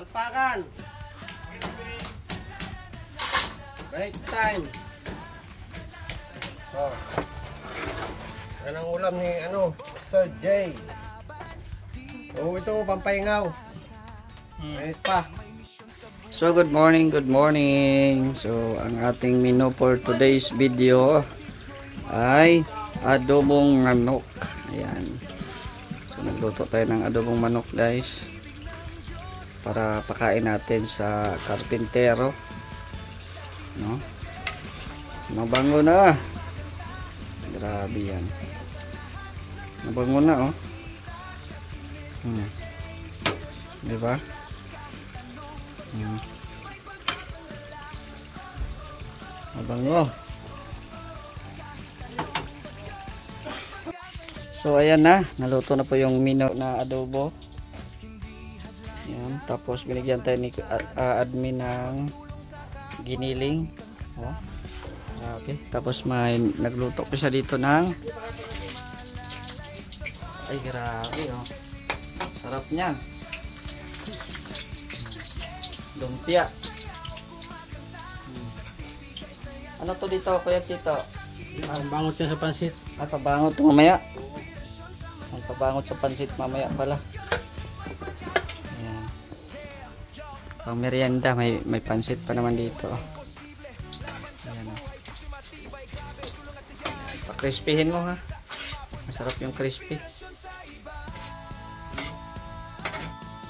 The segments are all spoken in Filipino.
Alpakan. Break time. Oh. Yan ang ulam ni Mr. J. Oh, ito pampahingaw. Mainit pa. So good morning. So ang ating menu for today's video ay adobong manok. Ayan. So nagluto tayo ng adobong manok, guys, para pakain natin sa karpintero, no? Mabango na. Grabe yan. Mabango na, oh. Diba? Mabango. So ayan na, naluto na po yung mino na adobo. Ayan, tapos binigyan tayo ni admin ng giniling. Oh. Okay. Tapos may nagluto pa siya dito ng, ay grabe, oh. Sarap niyan. Lumpia. Ano to dito, Kuya Chito? Bangot siya sa pansit. Pabangot mamaya. Ang pabangot sa pansit mamaya pala. Ayan. Pang merienda, may pansit pa naman dito. Ayan, oh. Pa-crispyhin mo, ha. Masarap yung crispy.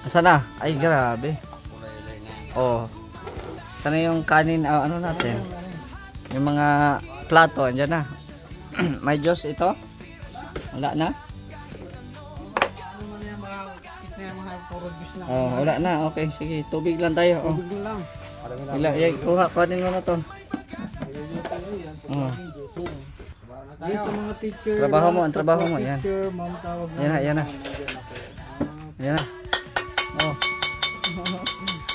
Asa na? Ay, grabe. Oh. Sana yung kanin, ano natin? Yung mga plato, andyan na. May Diyos ito? Wala na? Oh, wala na. Okay, sige. Tubig lang tayo. Oh. Tubig lang. Kuhanin mo na to. Oh. Sa mga teacher. Ang trabaho mo. Yan. Yan na. Yan na. Oh.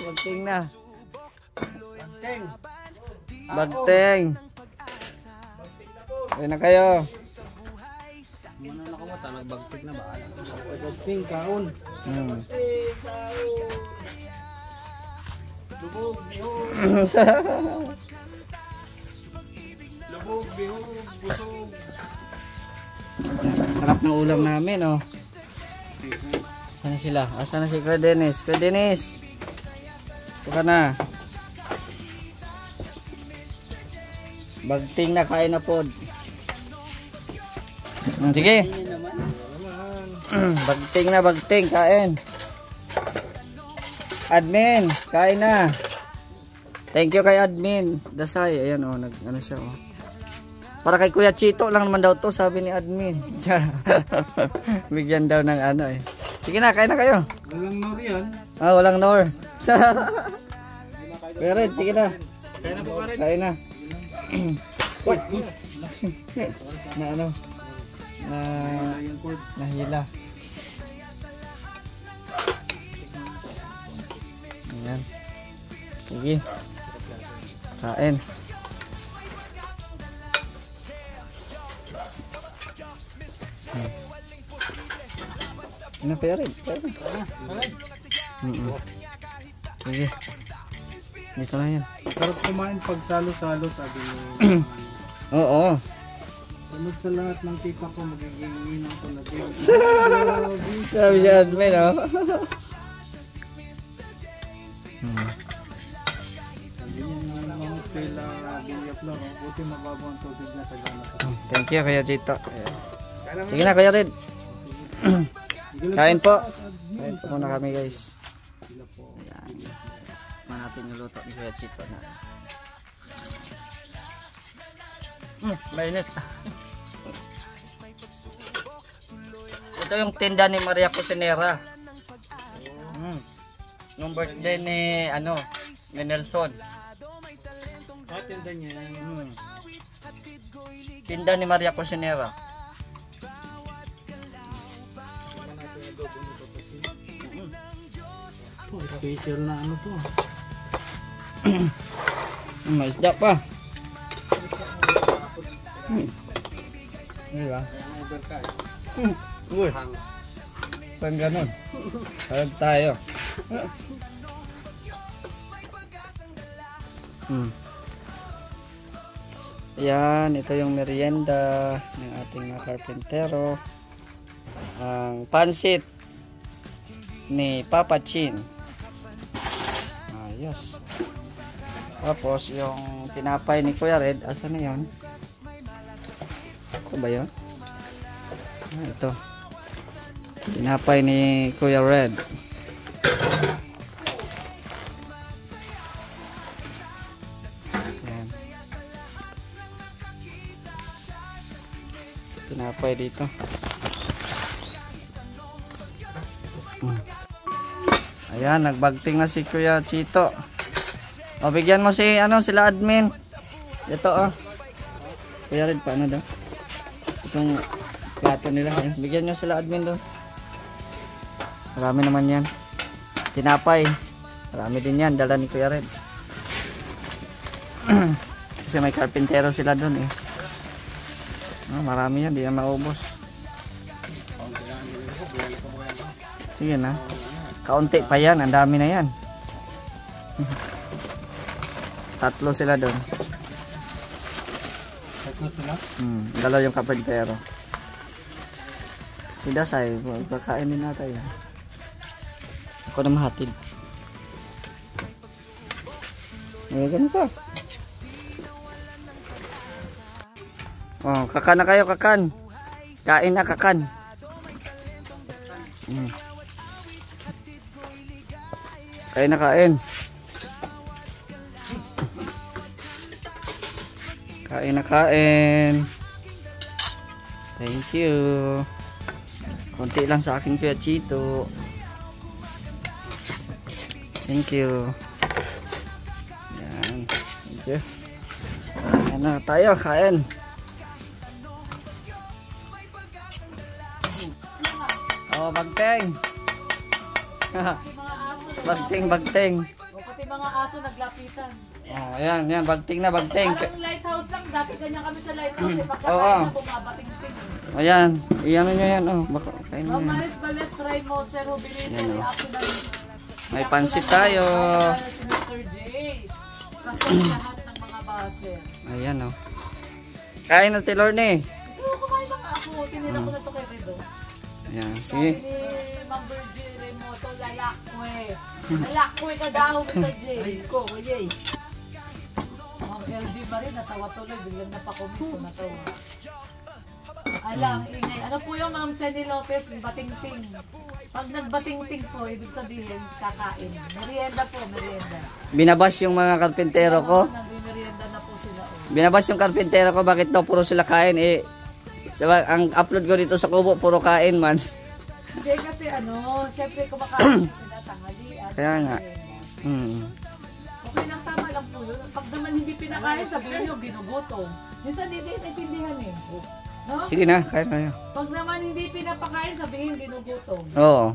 Bagting na. Bagting. Ayan na kayo. Ano na kumata, nagbagtik na ba? Bagting, kaon. Lubog, bihog. Lubog, bihog, busog. Sarap ng ulam namin, oh. Sana sila? Asa na si Kuya Dennis? Kuya Dennis! Ito ka na. Bagting na, kain na pod. Sige. Bagting, kain. Admin, kain na. Thank you kay admin. Dasay, ayan, oh, ano siya, oh. Para kay Kuya Chito lang naman daw to, sabi ni admin. Bigyan daw ng ano, eh. Sige na, kain na kayo. Walang nor yan. Walang nor. Kuya Red, sige na. Kain na po, Red. Kain na. What? Na ano? Nahila. Ayan. Sige. Kain. Ano pa rin? Sige. Dito na yan. Sarap kumain pag salo-salo, sabi mo. Oo. Sunod sa lahat ng tita ko, magiging ninang ko na din. Sabi si admin, oh. Sabi niya na mga Stella Villaflor, buti mabago ang tubig na sa gana. Thank you, Kuya Chito. Sige na, Kuya Red. Kain po. Kain po muna kami, guys. Ayan. Natin yung luto ni Kuya Chito na. Mainit. Ito yung tinda ni Maria Cusinera. Yung birthday ni ni Nelson. Tinda niya. Tinda ni Maria Cusinera. Special na ano to. May isda pa. Diba? Uy. Pang ganun. Harap tayo. Yan, ito yung merienda ng ating mga karpentero. Ang pansit ni Papa Chin. Ayos. Tapos yung tinapay ni Kuya Red, asa na yun? Ito ba yun? Ito. Tinapay ni Kuya Red. Ayan. Tinapay dito. Ayan, nagbagting na si Kuya Chito. O, bigyan mo si, sila admin. Ito, Kuya Red, paano daw? Itong plato nila. Ayan, bigyan nyo sila admin doon. Marami naman yan. Tinapay. Marami din yan. Dala ni Kuya Red. Kasi may karpintero sila doon eh. Marami yan. Di na maubos. Sige na. Kaunti pa yan. Ang dami na yan. 3 sila doon. 3 sila? Dalaw yung karpintero. Si Dasay. Pagkain din natin yan. Ako na mahatid. Ganun pa. Kakan na kayo, kakan. Kain na, kakan. Kain na, kain. Kain na, kain. Thank you. Konti lang sa aking Kuya Chito. Thank you. Yan. Thank you. Ayan na tayo, kain. Oh, bagteng. Bagteng. O pati mga aso naglapitan. Ayan, bagteng na, bagteng. Parang lighthouse lang, dati ganyan kami sa lighthouse. Pagkakain Oo. na bumabating-ting. Ayan, iyan nyo yan. Baka kain nyo yan. Maris Vales, Try mo, Sir Rubilito, reaction na rin. May pansit tayo. Si Mr. J. Kasi lahat ng mga baser. Ayan, kain na Tilor ni. Ito, kumain lang ako. Tinira ko na ito kay Redo. Ayan, Sabi sige. ni Ma'am Virgil Remoto, lalakwe. Lalakwe ka daw, Mr. J. Ko, yay. Ma'am LG Marie, natawa tuloy. Biglang napakomito na to. Alang, ingay. Ano po yung Ma'am Senny Lopez, bating-ting. Pag nagbating-ting po, ibig sabihin, kakain. Merienda po, merienda. Binabash yung mga karpintero ko. Nag-merienda na po sila. Binabash yung karpintero ko. Bakit daw puro sila kain? Ang upload ko dito sa kubo, puro kain man. Hindi kasi syempre kumakain sila tanghalian. Kaya nga. Okay lang, tama lang po yun. Pag naman hindi pinakain, sabihin nyo, ginugutom. Minsan hindi naintindihan eh. No? Sige na, kain kayo. Pag naman hindi pinapakain, sabihin ginugutom. Oo.